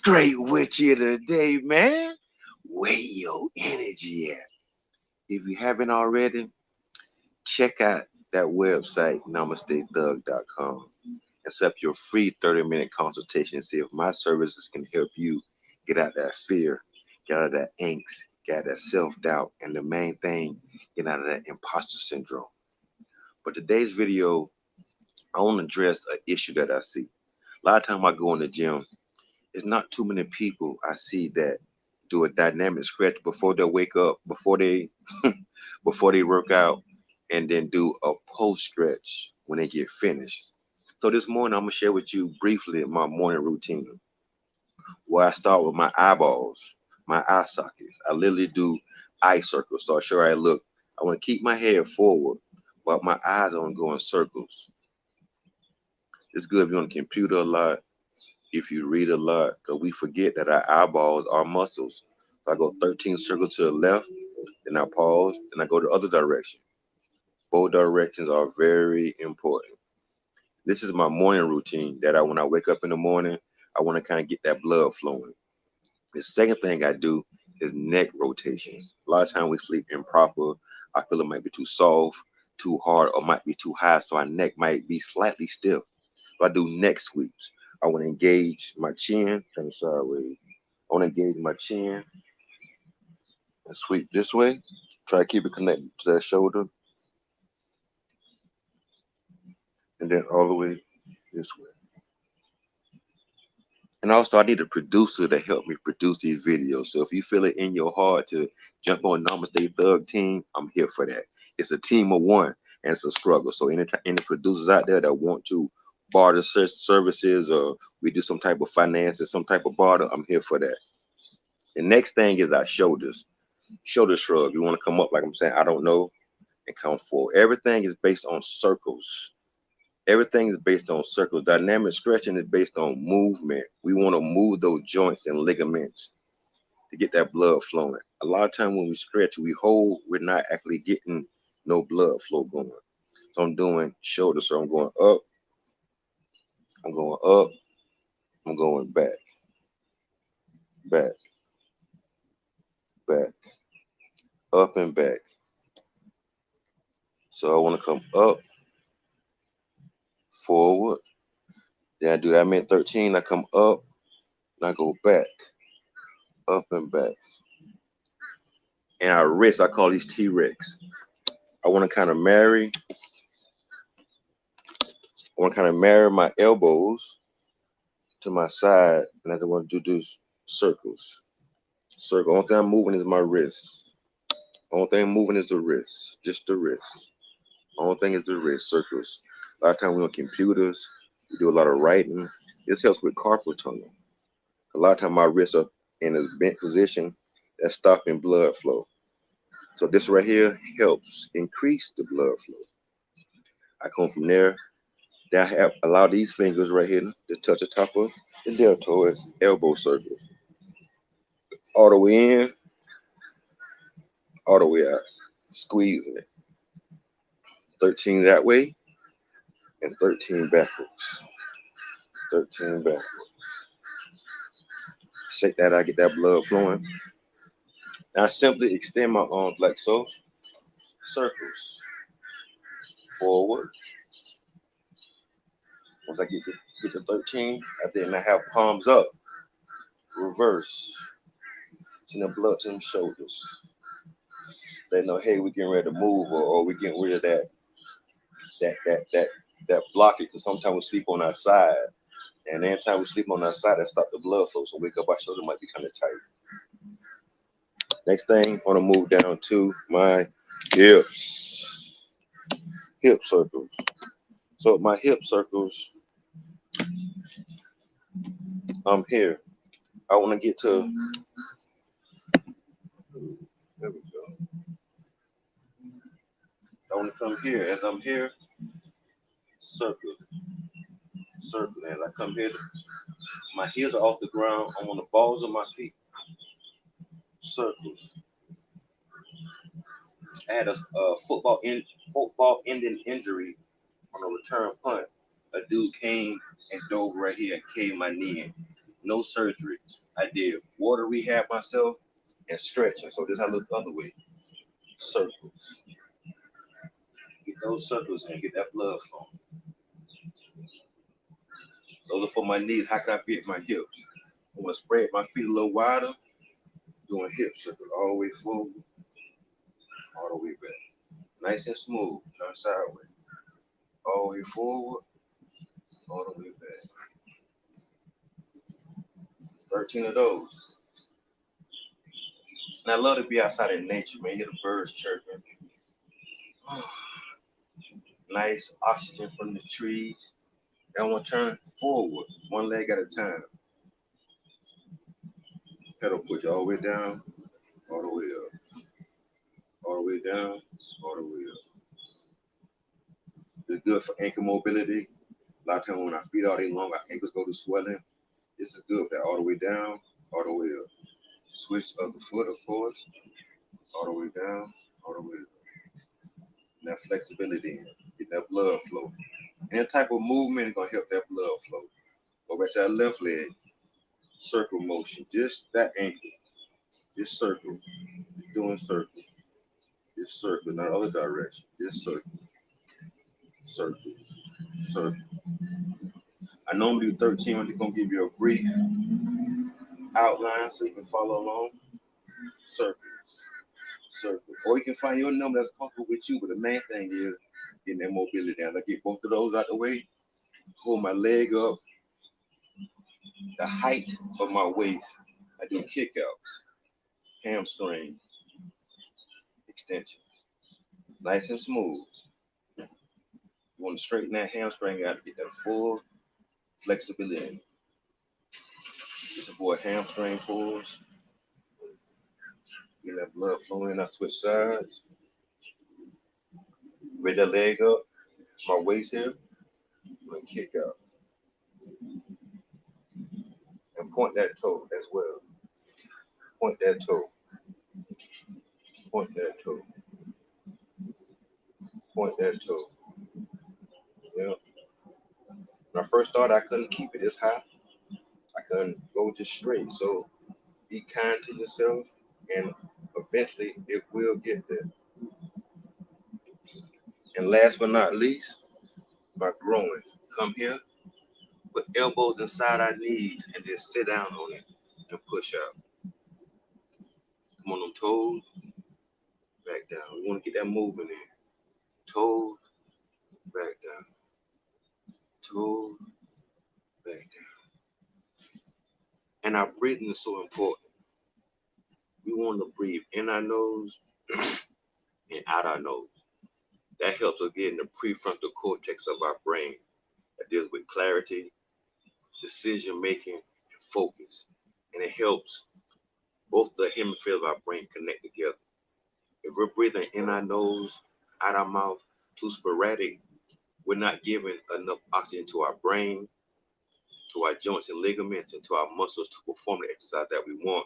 straight with you today, man. Where your energy at? If you haven't already, check out that website, namastethug.com, and set up your free 30-minute consultation and see if my services can help you get out that fear, get out of that angst, get out of that self-doubt, and the main thing, get out of that imposter syndrome. But today's video, I want to address an issue that I see. A lot of time I go in the gym, it's not too many people I see that do a dynamic stretch before they wake up, before they before they work out, and then do a post stretch when they get finished. So this morning I'm gonna share with you briefly my morning routine, where I start with my eyeballs, my eye sockets. I literally do eye circles, so I sure I look. I want to keep my head forward, but my eyes don't go in circles. It's good if you're on the computer a lot, if you read a lot, because we forget that our eyeballs are muscles. So I go 13 circles to the left, then I pause, then I go the other direction. Both directions are very important. This is my morning routine that when I wake up in the morning, I want to kind of get that blood flowing. The second thing I do is neck rotations. A lot of times we sleep improper. I feel it might be too soft, too hard, or might be too high, so our neck might be slightly stiff. So I do neck sweeps. I want to engage my chin, turn sideways. I want to engage my chin and sweep this way. Try to keep it connected to that shoulder, and then all the way this way. And also, I need a producer to help me produce these videos. So if you feel it in your heart to jump on Namaste Thug team, I'm here for that. It's a team of one, and it's a struggle. So any producers out there that want to barter services, or we do some type of finances, some type of barter, I'm here for that. The next thing is our shoulders. Shoulder shrug. You want to come up like I'm saying, I don't know, and come forward. Everything is based on circles. Everything is based on circles. Dynamic stretching is based on movement. We want to move those joints and ligaments to get that blood flowing. A lot of time when we stretch, we hold, we're not actually getting no blood flow going. So I'm doing shoulders. So I'm going up, I'm going up, I'm going back, back, back, up and back. So I want to come up, forward. Then I do that. I meant 13. I come up and I go back, up and back. And our wrists, I call these T.Rex. I want to kind of marry. I want to kind of marry my elbows to my side, and I want to do these circles. Circle. Only thing I'm moving is my wrist. Only thing I'm moving is the wrist. Just the wrist. Only thing is the wrist. Circles. A lot of times we on computers, we do a lot of writing. This helps with carpal tunnel. A lot of time my wrists are in a bent position, that's stopping blood flow. So this right here helps increase the blood flow. I come from there. Then I have allow these fingers right here to touch the top of the deltoids, elbow circles, all the way in, all the way out, squeezing it. 13 that way and 13 backwards. 13 backwards. Shake that out, get that blood flowing. Now I simply extend my arms like so, circles, forward. Once I get to 13, then I have palms up, reverse, send the blood to them shoulders. They know, hey, we getting ready to move, or we getting rid of that that that that blockage. Because sometimes we sleep on our side, and every time we sleep on our side, that stop the blood flow. So wake up, our shoulder might be kind of tight. Next thing, I want to move down to my hips, hip circles. So my hip circles, I'm here. I want to get to. There we go. I want to come here. As I'm here, circle, circle. As I come here, my heels are off the ground. I'm on the balls of my feet. Circles. I had a football ending injury on a return punt. A dude came and dove right here and caved my knee in. no surgery. I did water rehab myself and stretching. So this how I look the other way. Circles. Get those circles in, get that blood flowing. Those are for my knees. How can I fit my hips? I'm gonna spread my feet a little wider, doing hip circles all the way forward, all the way back. Nice and smooth. Turn sideways. All the way forward, all the way back. 13 of those. And I love to be outside in nature, man. You hear the birds chirping. Nice oxygen from the trees. And I want to turn forward, one leg at a time. Pedal push all the way down, all the way up, all the way down, all the way up. It's good for ankle mobility. A lot of times when our feet all day long, our ankles go to swelling. This is good for that all the way down, all the way up. Switch of the foot, of course, all the way down, all the way up. And that flexibility in, get that blood flow. Any type of movement is gonna help that blood flow. Go back to that left leg, circle motion, just that ankle, just circle, just doing circle, just circle, not other direction, just circle, circle, circle. I normally do 13, I'm just gonna give you a brief outline so you can follow along. Circle, circle. Or you can find your number that's comfortable with you, but the main thing is getting that mobility down. I get both of those out the way, hold my leg up, the height of my waist. I do kick outs, hamstring extension, nice and smooth. You want to straighten that hamstring out to get that full flexibility. Just avoid hamstring pulls, get that blood flowing. I switch sides, raise that leg up, my waist here, and kick out. And point that toe as well. Point that toe, point that toe, point that toe. Yeah. When I first started, I couldn't keep it this high. I couldn't go just straight. So be kind to yourself, and eventually it will get there. And last but not least, by growing, come here, put elbows inside our knees, and then sit down on it and push out. Come on them toes, back down. We want to get that movement in. Toes, back down. Toes, back down. And our breathing is so important. We want to breathe in our nose and out our nose. That helps us get in the prefrontal cortex of our brain that deals with clarity, decision making, and focus. And it helps both the hemispheres of our brain connect together. If we're breathing in our nose, out our mouth, too sporadic, we're not giving enough oxygen to our brain, to our joints and ligaments, and to our muscles to perform the exercise that we want.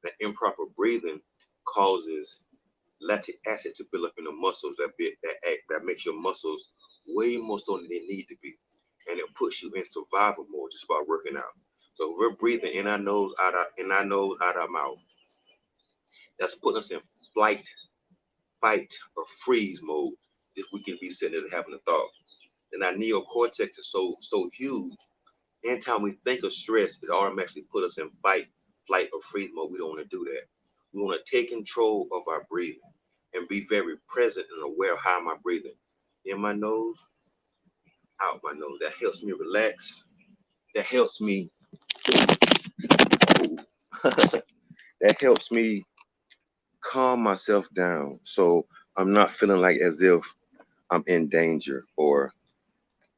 That improper breathing causes lactic acid to build up in the muscles that makes your muscles way more stronger than they need to be, and it puts you in survival mode just by working out. So if we're breathing in our nose, out our mouth. That's putting us in flight, fight, or freeze mode. If we can be sitting there having a thought, and our neocortex is so huge. Anytime we think of stress, it automatically put us in fight, flight, or freeze mode. We don't want to do that. We want to take control of our breathing and be very present and aware of how am I breathing. In my nose, out my nose. That helps me relax. That helps me. That helps me calm myself down, so I'm not feeling like as if I'm in danger, or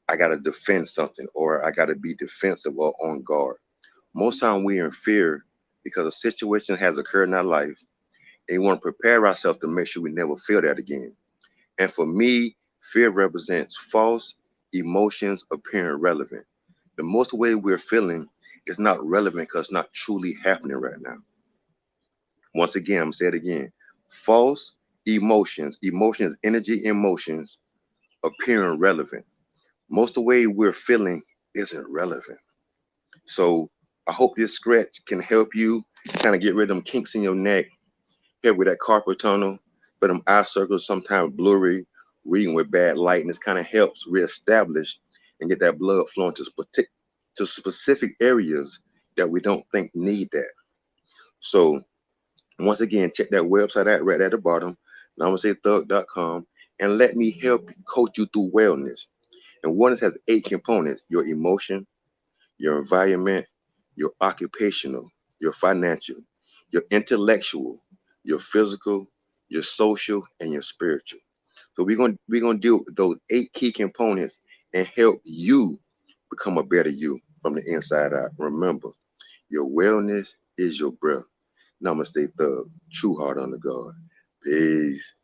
I gotta defend something, or I gotta be defensive or on guard. Most time we're in fear because a situation has occurred in our life, and we want to prepare ourselves to make sure we never feel that again. And for me, fear represents false emotions appearing relevant. The most way we're feeling is not relevant because it's not truly happening right now. Once again, I'm gonna say it again. False emotions, energy, emotions appearing relevant. Most of the way we're feeling isn't relevant. So I hope this scratch can help you kind of get rid of them kinks in your neck, help with that carpal tunnel, but them eye circles sometimes blurry, reading with bad light, and this kind of helps reestablish and get that blood flowing to specific areas that we don't think need that. So once again, check that website out right at the bottom, namaste.thug.com, and let me help coach you through wellness. And wellness has 8 components: your emotion, your environment, your occupational, your financial, your intellectual, your physical, your social, and your spiritual. So we're gonna deal with those 8 key components and help you become a better you from the inside out. Remember, your wellness is your breath. Namaste, thug. True heart under God. Peace.